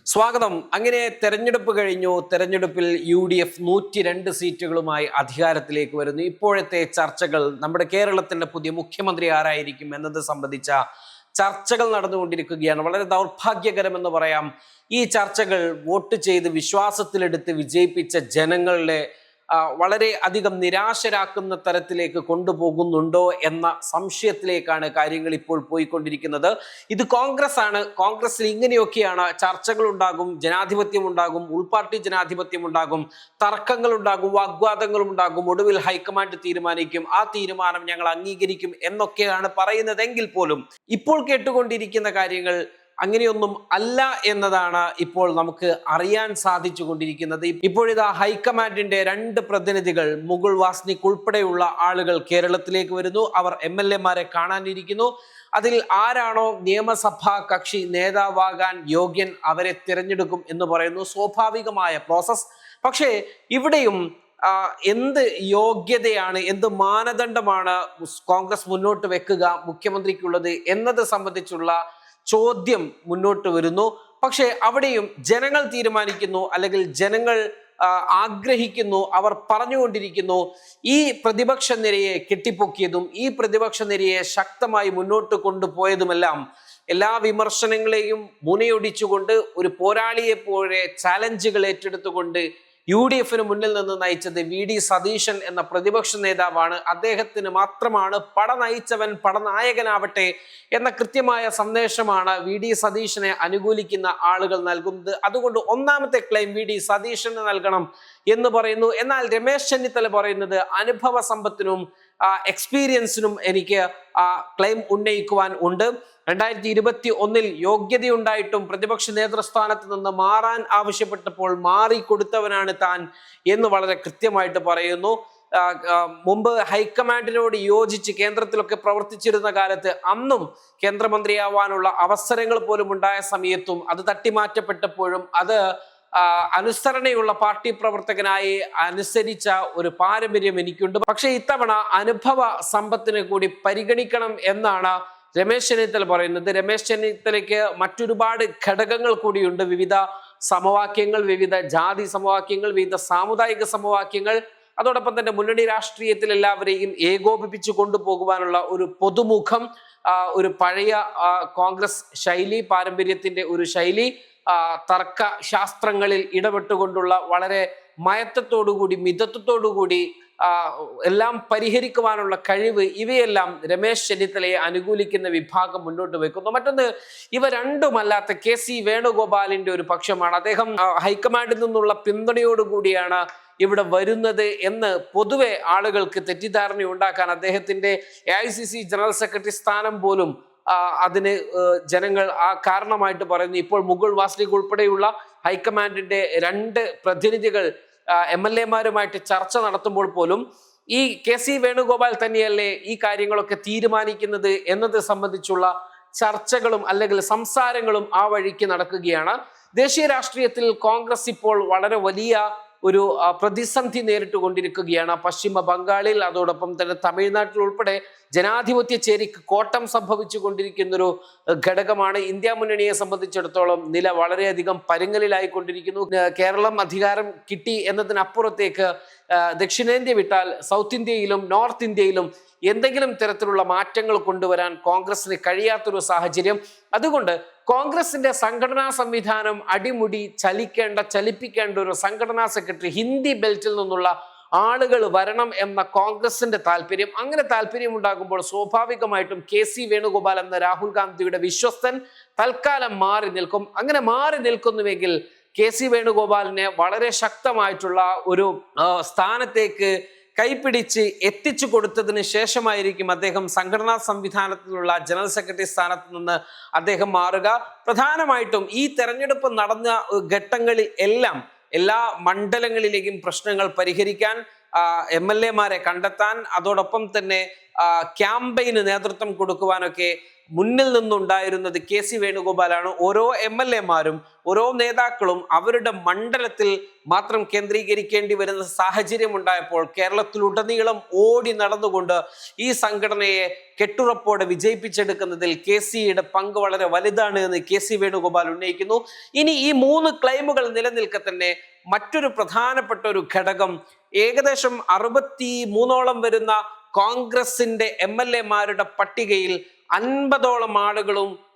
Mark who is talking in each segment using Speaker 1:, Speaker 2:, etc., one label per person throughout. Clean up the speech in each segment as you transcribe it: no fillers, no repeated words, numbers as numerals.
Speaker 1: സ്വാഗതം. അങ്ങനെ തെരഞ്ഞെടുപ്പ് കഴിഞ്ഞു. തെരഞ്ഞെടുപ്പിൽ UDF 102 സീറ്റുകളുമായി അധികാരത്തിലേക്ക് വരുന്നു. ഇപ്പോഴത്തെ ചർച്ചകൾ നമ്മുടെ കേരളത്തിന്റെ പുതിയ മുഖ്യമന്ത്രി ആരായിരിക്കും എന്നത് സംബന്ധിച്ച ചർച്ചകൾ നടന്നുകൊണ്ടിരിക്കുകയാണ്. വളരെ ദൗർഭാഗ്യകരമെന്ന് പറയാം. ഈ ചർച്ചകൾ വോട്ട് ചെയ്ത് വിശ്വാസത്തിലെടുത്ത് വിജയിപ്പിച്ച ജനങ്ങളുടെ വളരെ അധികം നിരാശരാക്കുന്ന തരത്തിലേക്ക് കൊണ്ടുപോകുന്നുണ്ടോ എന്ന സംശയത്തിലേക്കാണ് കാര്യങ്ങൾ ഇപ്പോൾ പോയിക്കൊണ്ടിരിക്കുന്നത്. ഇത് കോൺഗ്രസ് ആണ്. കോൺഗ്രസിൽ ഇങ്ങനെയൊക്കെയാണ്. ചർച്ചകൾ ഉണ്ടാകും, ജനാധിപത്യം ഉണ്ടാകും, ഉൾപാർട്ടി ജനാധിപത്യം ഉണ്ടാകും, തർക്കങ്ങൾ ഉണ്ടാകും, വാഗ്വാദങ്ങളും ഉണ്ടാകും. ഒടുവിൽ ഹൈക്കമാൻഡ് തീരുമാനിക്കും, ആ തീരുമാനം ഞങ്ങൾ അംഗീകരിക്കും എന്നൊക്കെയാണ് പറയുന്നതെങ്കിൽ പോലും ഇപ്പോൾ കേട്ടുകൊണ്ടിരിക്കുന്ന കാര്യങ്ങൾ അങ്ങനെയൊന്നും അല്ല എന്നതാണ് ഇപ്പോൾ നമുക്ക് അറിയാൻ സാധിച്ചു കൊണ്ടിരിക്കുന്നത്. ഇപ്പോഴിതാ ഹൈക്കമാൻഡിന്റെ 2 പ്രതിനിധികൾ മുകുൾ വാസ്നിക് ഉൾപ്പെടെയുള്ള ആളുകൾ കേരളത്തിലേക്ക് വരുന്നു. അവർ MLA മാരെ കാണാനിരിക്കുന്നു. അതിൽ ആരാണോ നിയമസഭാ കക്ഷി നേതാവാകാൻ യോഗ്യൻ അവരെ തിരഞ്ഞെടുക്കും എന്ന് പറയുന്നു. സ്വാഭാവികമായ പ്രോസസ്. പക്ഷേ ഇവിടെയും എന്ത് യോഗ്യതയാണ്, എന്ത് മാനദണ്ഡമാണ് കോൺഗ്രസ് മുന്നോട്ട് വെക്കുക മുഖ്യമന്ത്രിക്കുള്ളത് എന്നത് സംബന്ധിച്ചുള്ള ചോദ്യം മുന്നോട്ട് വരുന്നു. പക്ഷെ അവിടെയും ജനങ്ങൾ തീരുമാനിക്കുന്നു, അല്ലെങ്കിൽ ജനങ്ങൾ ആഗ്രഹിക്കുന്നു, അവർ പറഞ്ഞുകൊണ്ടിരിക്കുന്നു. ഈ പ്രതിപക്ഷ നിരയെ കെട്ടിപ്പൊക്കിയതും ഈ പ്രതിപക്ഷ നിരയെ ശക്തമായി മുന്നോട്ട് കൊണ്ടുപോയതുമെല്ലാം എല്ലാ വിമർശനങ്ങളെയും മുനയൊടിച്ചുകൊണ്ട് ഒരു പോരാളിയെ പോലെ ചാലഞ്ചുകൾ ഏറ്റെടുത്തുകൊണ്ട് UDF-ന് മുന്നിൽ നിന്ന് നയിച്ചത് VD സതീശൻ എന്ന പ്രതിപക്ഷ നേതാവാണ്. അദ്ദേഹത്തിന് മാത്രമാണ് പട നയിച്ചവൻ പടനായകനാവട്ടെ എന്ന കൃത്യമായ സന്ദേശമാണ് VD സതീശനെ അനുകൂലിക്കുന്ന ആളുകൾ നൽകുന്നത്. അതുകൊണ്ട് ഒന്നാമത്തെ ക്ലെയിം VD സതീശന് നൽകണം എന്ന് പറയുന്നു. എന്നാൽ രമേശ് ചെന്നിത്തല പറയുന്നത് അനുഭവ സമ്പത്തിനും എക്സ്പീരിയൻസിനും എനിക്ക് ക്ലെയിം ഉന്നയിക്കുവാൻ ഉണ്ട്. 2021 യോഗ്യതയുണ്ടായിട്ടും പ്രതിപക്ഷ നേതൃസ്ഥാനത്ത് നിന്ന് മാറാൻ ആവശ്യപ്പെട്ടപ്പോൾ മാറിക്കൊടുത്തവനാണ് താൻ എന്ന് വളരെ കൃത്യമായിട്ട് പറയുന്നു. മുമ്പ് ഹൈക്കമാൻഡിനോട് യോജിച്ച് കേന്ദ്രത്തിലൊക്കെ പ്രവർത്തിച്ചിരുന്ന കാലത്ത് അന്നും കേന്ദ്രമന്ത്രിയാവാനുള്ള അവസരങ്ങൾ പോലും ഉണ്ടായ സമയത്തും അത് തട്ടിമാറ്റപ്പെട്ടപ്പോഴും അത് അനുസരണയുള്ള പാർട്ടി പ്രവർത്തകനായി അനുസരിച്ച ഒരു പാരമ്പര്യം എനിക്കുണ്ട്. പക്ഷെ ഇത്തവണ അനുഭവ സമ്പത്തിനെ കൂടി പരിഗണിക്കണം എന്നാണ് രമേശ് ചെന്നിത്തല പറയുന്നത്. രമേശ് ചെന്നിത്തലയ്ക്ക് മറ്റൊരുപാട് ഘടകങ്ങൾ കൂടിയുണ്ട്. വിവിധ സമവാക്യങ്ങൾ, വിവിധ ജാതി സമവാക്യങ്ങൾ, വിവിധ സാമുദായിക സമവാക്യങ്ങൾ, അതോടൊപ്പം തന്നെ മുന്നണി രാഷ്ട്രീയത്തിൽ എല്ലാവരെയും ഏകോപിപ്പിച്ചു കൊണ്ടുപോകുവാനുള്ള ഒരു പൊതുമുഖം, ഒരു പഴയ കോൺഗ്രസ് ശൈലി, പാരമ്പര്യത്തിന്റെ ഒരു ശൈലി, തർക്ക ശാസ്ത്രങ്ങളിൽ ഇടപെട്ടുകൊണ്ടുള്ള വളരെ മയത്തത്തോടുകൂടി മിതത്വത്തോടുകൂടി എല്ലാം പരിഹരിക്കുവാനുള്ള കഴിവ്, ഇവയെല്ലാം രമേശ് ചെന്നിത്തലയെ അനുകൂലിക്കുന്ന വിഭാഗം മുന്നോട്ട് വെക്കുന്നു. മറ്റൊന്ന്, ഇവ രണ്ടുമല്ലാത്ത KC വേണുഗോപാലിന്റെ ഒരു പക്ഷമാണ്. അദ്ദേഹം ഹൈക്കമാൻഡിൽ നിന്നുള്ള പിന്തുണയോടുകൂടിയാണ് ഇവിടെ വരുന്നത് എന്ന് പൊതുവെ ആളുകൾക്ക് തെറ്റിദ്ധാരണ ഉണ്ടാക്കാൻ അദ്ദേഹത്തിന്റെ AICC ജനറൽ സെക്രട്ടറി സ്ഥാനം പോലും അതിന് ജനങ്ങൾ കാരണമായിട്ട് പറയുന്നു. ഇപ്പോൾ മുകുൾ വാസ്നിക് ഉൾപ്പെടെയുള്ള ഹൈക്കമാൻഡിന്റെ 2 പ്രതിനിധികൾ MLA-മാരുമായിട്ട് ചർച്ച നടത്തുമ്പോൾ പോലും ഈ KC വേണുഗോപാൽ തന്നെയല്ലേ ഈ കാര്യങ്ങളൊക്കെ തീരുമാനിക്കുന്നത് എന്നത് സംബന്ധിച്ചുള്ള ചർച്ചകളും അല്ലെങ്കിൽ സംസാരങ്ങളും ആ വഴിക്ക് നടക്കുകയാണ്. ദേശീയ രാഷ്ട്രീയത്തിൽ കോൺഗ്രസ് ഇപ്പോൾ വളരെ വലിയ ഒരു പ്രതിസന്ധി നേരിട്ട് കൊണ്ടിരിക്കുകയാണ്. പശ്ചിമ ബംഗാളിൽ, അതോടൊപ്പം തന്നെ തമിഴ്നാട്ടിൽ ഉൾപ്പെടെ ജനാധിപത്യ ചേരിക്ക് കോട്ടം സംഭവിച്ചു കൊണ്ടിരിക്കുന്നൊരു ഘടകമാണ്. ഇന്ത്യ മുന്നണിയെ സംബന്ധിച്ചിടത്തോളം നില വളരെയധികം പരുങ്ങലിലായിക്കൊണ്ടിരിക്കുന്നു. കേരളം അധികാരം കിട്ടി എന്നതിനപ്പുറത്തേക്ക് ദക്ഷിണേന്ത്യ വിട്ടാൽ സൗത്ത് ഇന്ത്യയിലും നോർത്ത് ഇന്ത്യയിലും എന്തെങ്കിലും തരത്തിലുള്ള മാറ്റങ്ങൾ കൊണ്ടുവരാൻ കോൺഗ്രസിന് കഴിയാത്തൊരു സാഹചര്യം. അതുകൊണ്ട് കോൺഗ്രസിന്റെ സംഘടനാ സംവിധാനം അടിമുടി ചലിപ്പിക്കേണ്ട ഒരു സംഘടനാ സെക്രട്ടറി ഹിന്ദി ബെൽറ്റിൽ നിന്നുള്ള ആളുകൾ വരണം എന്ന കോൺഗ്രസിന്റെ താല്പര്യം. അങ്ങനെ താല്പര്യം ഉണ്ടാകുമ്പോൾ സ്വാഭാവികമായിട്ടും KC വേണുഗോപാൽ എന്ന രാഹുൽ ഗാന്ധിയുടെ വിശ്വസ്തൻ തൽക്കാലം മാറി നിൽക്കും. അങ്ങനെ മാറി നിൽക്കുന്നുവെങ്കിൽ KC വേണുഗോപാലിനെ വളരെ ശക്തമായിട്ടുള്ള ഒരു സ്ഥാനത്തേക്ക് കൈപിടിച്ച് എത്തിച്ചു കൊടുത്തതിന് ശേഷമായിരിക്കും അദ്ദേഹം സംഘടനാ സംവിധാനത്തിലുള്ള ജനറൽ സെക്രട്ടറി സ്ഥാനത്ത് നിന്ന് അദ്ദേഹം മാറുക. പ്രധാനമായിട്ടും ഈ തെരഞ്ഞെടുപ്പ് നടന്ന ഘട്ടങ്ങളിൽ എല്ലാം എല്ലാ മണ്ഡലങ്ങളിലേക്കും പ്രശ്നങ്ങൾ പരിഹരിക്കാൻ, MLA-മാരെ കണ്ടെത്താൻ, അതോടൊപ്പം തന്നെ ക്യാമ്പയിന് നേതൃത്വം കൊടുക്കുവാനൊക്കെ മുന്നിൽ നിന്നുണ്ടായിരുന്നത് കെ.സി. വേണുഗോപാലാണ്. ഓരോ MLA-മാരും ഓരോ നേതാക്കളും അവരുടെ മണ്ഡലത്തിൽ മാത്രം കേന്ദ്രീകരിക്കേണ്ടി വരുന്ന സാഹചര്യം ഉണ്ടായപ്പോൾ കേരളത്തിലുടനീളം ഓടി നടന്നുകൊണ്ട് ഈ സംഘടനയെ കെട്ടുറപ്പോടെ വിജയിപ്പിച്ചെടുക്കുന്നതിൽ കെ.സിയുടെ പങ്ക് വളരെ വലുതാണ് എന്ന് കെ.സി. വേണുഗോപാൽ ഉന്നയിക്കുന്നു. ഇനി ഈ 3 ക്ലെയിമുകൾ നിലനിൽക്കെ തന്നെ മറ്റൊരു പ്രധാനപ്പെട്ട ഒരു ഘടകം, ഏകദേശം 63ഓളം വരുന്ന കോൺഗ്രസിന്റെ MLA-മാരുടെ പട്ടികയിൽ 50ഓളം ആളുകളും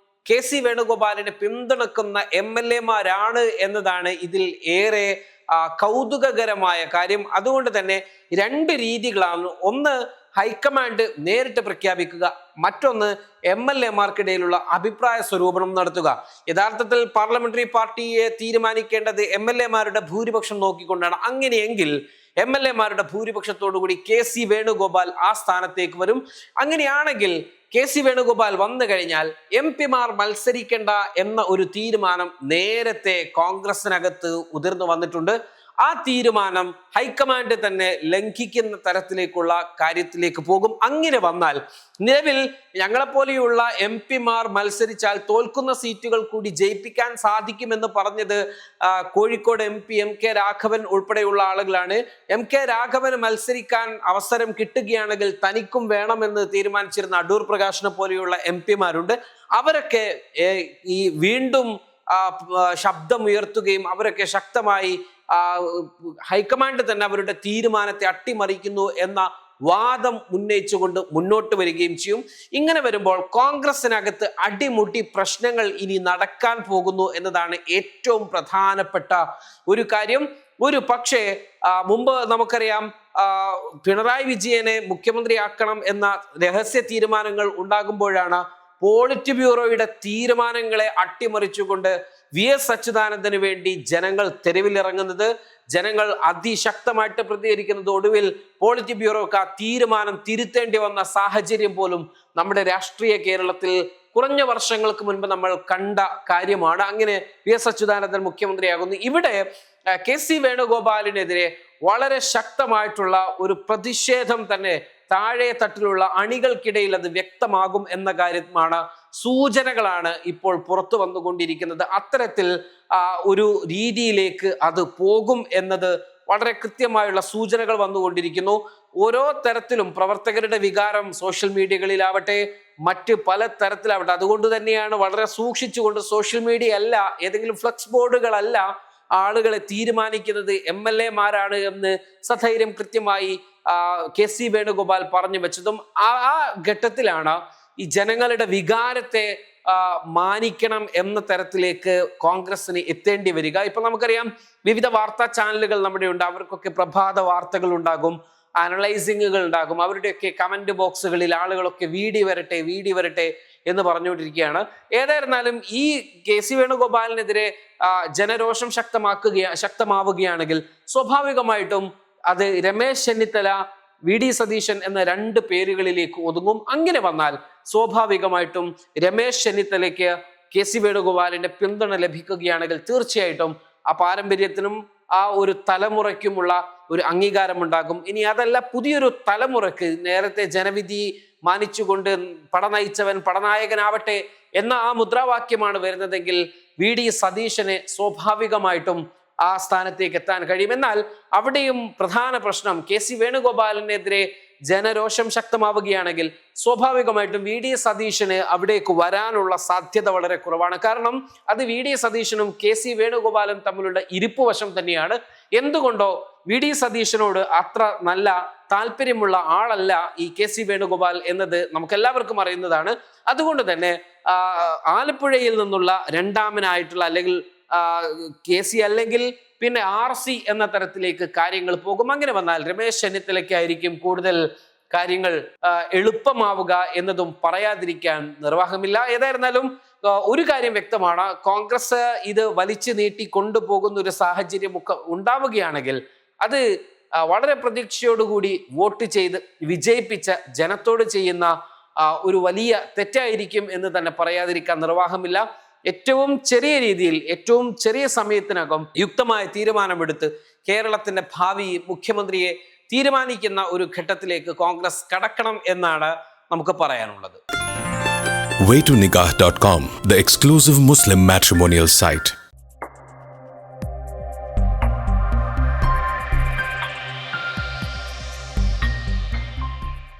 Speaker 1: കെ.സി. വേണുഗോപാലിനെ പിന്തുണക്കുന്ന MLA-മാരാണ് എന്നതാണ് ഇതിൽ ഏറെ കൗതുകകരമായ കാര്യം. അതുകൊണ്ട് തന്നെ 2 രീതികളാണ്. ഒന്ന്, ഹൈക്കമാൻഡ് നേരിട്ട് പ്രഖ്യാപിക്കുക, മറ്റൊന്ന് MLA-മാർക്കിടയിലുള്ള അഭിപ്രായ സ്വരൂപണം നടത്തുക. യഥാർത്ഥത്തിൽ പാർലമെന്ററി പാർട്ടിയെ തീരുമാനിക്കേണ്ടത് MLA-മാരുടെ ഭൂരിപക്ഷം നോക്കിക്കൊണ്ടാണ്. അങ്ങനെയെങ്കിൽ MLA-മാരുടെ ഭൂരിപക്ഷത്തോടുകൂടി കെ.സി. വേണുഗോപാൽ ആ സ്ഥാനത്തേക്ക് വരും. അങ്ങനെയാണെങ്കിൽ കെ.സി. വേണുഗോപാൽ വന്നു കഴിഞ്ഞാൽ MP-മാർ മത്സരിക്കേണ്ട എന്ന ഒരു തീരുമാനം നേരത്തെ കോൺഗ്രസിനകത്ത് ഉതിർന്നു വന്നിട്ടുണ്ട്. ആ തീരുമാനം ഹൈക്കമാൻഡ് തന്നെ ലംഘിക്കുന്ന തരത്തിലേക്കുള്ള കാര്യത്തിലേക്ക് പോകും. അങ്ങനെ വന്നാൽ നിലവിൽ ഞങ്ങളെപ്പോലെയുള്ള MP-മാർ മത്സരിച്ചാൽ തോൽക്കുന്ന സീറ്റുകൾ കൂടി ജയിപ്പിക്കാൻ സാധിക്കുമെന്ന് പറഞ്ഞത് കോഴിക്കോട് MP MK രാഘവൻ ഉൾപ്പെടെയുള്ള ആളുകളാണ്. MK രാഘവന് മത്സരിക്കാൻ അവസരം കിട്ടുകയാണെങ്കിൽ തനിക്കും വേണമെന്ന് തീരുമാനിച്ചിരുന്ന അടൂർ പ്രകാശിനെ പോലെയുള്ള MP-മാരുണ്ട്. അവരൊക്കെ ഈ വീണ്ടും ശബ്ദമുയർത്തുകയും അവരൊക്കെ ശക്തമായി ഹൈക്കമാൻഡ് തന്നെ അവരുടെ തീരുമാനത്തെ അട്ടിമറിക്കുന്നു എന്ന വാദം ഉന്നയിച്ചുകൊണ്ട് മുന്നോട്ട് വരികയും ചെയ്യും. ഇങ്ങനെ വരുമ്പോൾ കോൺഗ്രസിനകത്ത് അടിമുടി പ്രശ്നങ്ങൾ ഇനി നടക്കാൻ പോകുന്നു എന്നതാണ് ഏറ്റവും പ്രധാനപ്പെട്ട ഒരു കാര്യം. ഒരു പക്ഷേ മുമ്പ് നമുക്കറിയാം, പിണറായി വിജയനെ മുഖ്യമന്ത്രിയാക്കണം എന്ന രഹസ്യ തീരുമാനങ്ങൾ ഉണ്ടാകുമ്പോഴാണ് പോളിറ്റ് ബ്യൂറോയുടെ തീരുമാനങ്ങളെ അട്ടിമറിച്ചുകൊണ്ട് VS അച്യുതാനന്ദന് വേണ്ടി ജനങ്ങൾ തെരുവിലിറങ്ങുന്നത്, ജനങ്ങൾ അതിശക്തമായിട്ട് പ്രതികരിക്കുന്നത്. ഒടുവിൽ പോളിറ്റ് ബ്യൂറോക്ക് ആ തീരുമാനം തിരുത്തേണ്ടി വന്ന സാഹചര്യം പോലും നമ്മുടെ രാഷ്ട്രീയ കേരളത്തിൽ കുറഞ്ഞ വർഷങ്ങൾക്ക് മുൻപ് നമ്മൾ കണ്ട കാര്യമാണ്. അങ്ങനെ VS അച്യുതാനന്ദൻ മുഖ്യമന്ത്രിയാകുന്നു. ഇവിടെ കെ.സി. വേണുഗോപാലിനെതിരെ വളരെ ശക്തമായിട്ടുള്ള ഒരു പ്രതിഷേധം തന്നെ താഴെ തട്ടിലുള്ള അണികൾക്കിടയിൽ അത് വ്യക്തമാകും എന്ന കാര്യമാണ്, സൂചനകളാണ് ഇപ്പോൾ പുറത്തു വന്നുകൊണ്ടിരിക്കുന്നത്. അത്തരത്തിൽ ഒരു രീതിയിലേക്ക് അത് പോകും എന്നത് വളരെ കൃത്യമായുള്ള സൂചനകൾ വന്നുകൊണ്ടിരിക്കുന്നു. ഓരോ തരത്തിലും പ്രവർത്തകരുടെ വികാരം സോഷ്യൽ മീഡിയകളിലാവട്ടെ, മറ്റ് പല തരത്തിലാവട്ടെ, അതുകൊണ്ട് തന്നെയാണ് വളരെ സൂക്ഷിച്ചുകൊണ്ട് സോഷ്യൽ മീഡിയ അല്ല, ഏതെങ്കിലും ഫ്ലക്സ് ബോർഡുകളല്ല ആളുകളെ തീരുമാനിക്കുന്നത് MLA-മാരാണ് എന്ന് സധൈര്യം കൃത്യമായി കെ.സി. വേണുഗോപാൽ പറഞ്ഞു വെച്ചതും ആ ഘട്ടത്തിലാണ് ഈ ജനങ്ങളുടെ വികാരത്തെ മാനിക്കണം എന്ന തരത്തിലേക്ക് കോൺഗ്രസിന് എത്തേണ്ടി വരിക. ഇപ്പൊ നമുക്കറിയാം, വിവിധ വാർത്താ ചാനലുകൾ നമ്മുടെ ഉണ്ട്, അവർക്കൊക്കെ പ്രഭാത വാർത്തകൾ ഉണ്ടാകും, അനലൈസിങ്ങുകൾ ഉണ്ടാകും. അവരുടെയൊക്കെ കമന്റ് ബോക്സുകളിൽ ആളുകളൊക്കെ വീടി വരട്ടെ എന്ന് പറഞ്ഞുകൊണ്ടിരിക്കുകയാണ്. ഏതായിരുന്നാലും ഈ കെ.സി. വേണുഗോപാലിനെതിരെ ജനരോഷം ശക്തമാവുകയാണെങ്കിൽ സ്വാഭാവികമായിട്ടും അത് രമേശ് ചെന്നിത്തല, VD സതീശൻ എന്ന 2 പേരുകളിലേക്ക് ഒതുങ്ങും. അങ്ങനെ വന്നാൽ സ്വാഭാവികമായിട്ടും രമേശ് ചെന്നിത്തലയ്ക്ക് കെ.സി. വേണുഗോപാലിന്റെ പിന്തുണ ലഭിക്കുകയാണെങ്കിൽ തീർച്ചയായിട്ടും ആ പാരമ്പര്യത്തിനും ആ ഒരു തലമുറയ്ക്കുമുള്ള ഒരു അംഗീകാരമുണ്ടാകും. ഇനി അതല്ല, പുതിയൊരു തലമുറക്ക് നേരത്തെ ജനവിധി മാനിച്ചുകൊണ്ട് പടനയിച്ചവൻ പടനായകനാവട്ടെ എന്ന ആ മുദ്രാവാക്യമാണ് വരുന്നതെങ്കിൽ VD സതീശനെ സ്വാഭാവികമായിട്ടും ആ സ്ഥാനത്തേക്ക് എത്താൻ കഴിയും. എന്നാൽ അവിടെയും പ്രധാന പ്രശ്നം, കെ.സി. വേണുഗോപാലിനെതിരെ ജനരോഷം ശക്തമാവുകയാണെങ്കിൽ സ്വാഭാവികമായിട്ടും VD സതീശന് അവിടേക്ക് വരാനുള്ള സാധ്യത വളരെ കുറവാണ്. കാരണം അത് VD സതീശനും കെ.സി. വേണുഗോപാലും തമ്മിലുള്ള ഇരിപ്പുവശം തന്നെയാണ്. എന്തുകൊണ്ടോ VD സതീശനോട് അത്ര നല്ല താല്പര്യമുള്ള ആളല്ല ഈ കെ.സി. വേണുഗോപാൽ എന്നത് നമുക്കെല്ലാവർക്കും അറിയുന്നതാണ്. അതുകൊണ്ട് തന്നെ ആലപ്പുഴയിൽ നിന്നുള്ള രണ്ടാമനായിട്ടുള്ള, അല്ലെങ്കിൽ കെ.സി. അല്ലെങ്കിൽ പിന്നെ RC എന്ന തരത്തിലേക്ക് കാര്യങ്ങൾ പോകും. അങ്ങനെ വന്നാൽ രമേശ് ചെന്നിത്തലയ്ക്കായിരിക്കും കൂടുതൽ കാര്യങ്ങൾ എളുപ്പമാവുക എന്നതും പറയാതിരിക്കാൻ നിർവാഹമില്ല. ഏതായിരുന്നാലും ഒരു കാര്യം വ്യക്തമാണ്, കോൺഗ്രസ് ഇത് വലിച്ചു നീട്ടി കൊണ്ടുപോകുന്ന ഒരു സാഹചര്യം ഉണ്ടാവുകയാണെങ്കിൽ അത് വളരെ പ്രതീക്ഷയോടുകൂടി വോട്ട് ചെയ്ത് വിജയിപ്പിച്ച ജനത്തോട് ചെയ്യുന്ന ഒരു വലിയ തെറ്റായിരിക്കും എന്ന് തന്നെ പറയാതിരിക്കാൻ നിർവാഹമില്ല. ഏറ്റവും ചെറിയ രീതിയിൽ, ഏറ്റവും ചെറിയ സമയത്തിനകം യുക്തമായ തീരുമാനമെടുത്ത് കേരളത്തിന്റെ ഭാവി മുഖ്യമന്ത്രിയെ തീരുമാനിക്കുന്ന ഒരു ഘട്ടത്തിലേക്ക് കോൺഗ്രസ് കടക്കണം എന്നാണ് നമുക്ക് പറയാനുള്ളത്.
Speaker 2: waytonikah.com, the exclusive Muslim matrimonial site.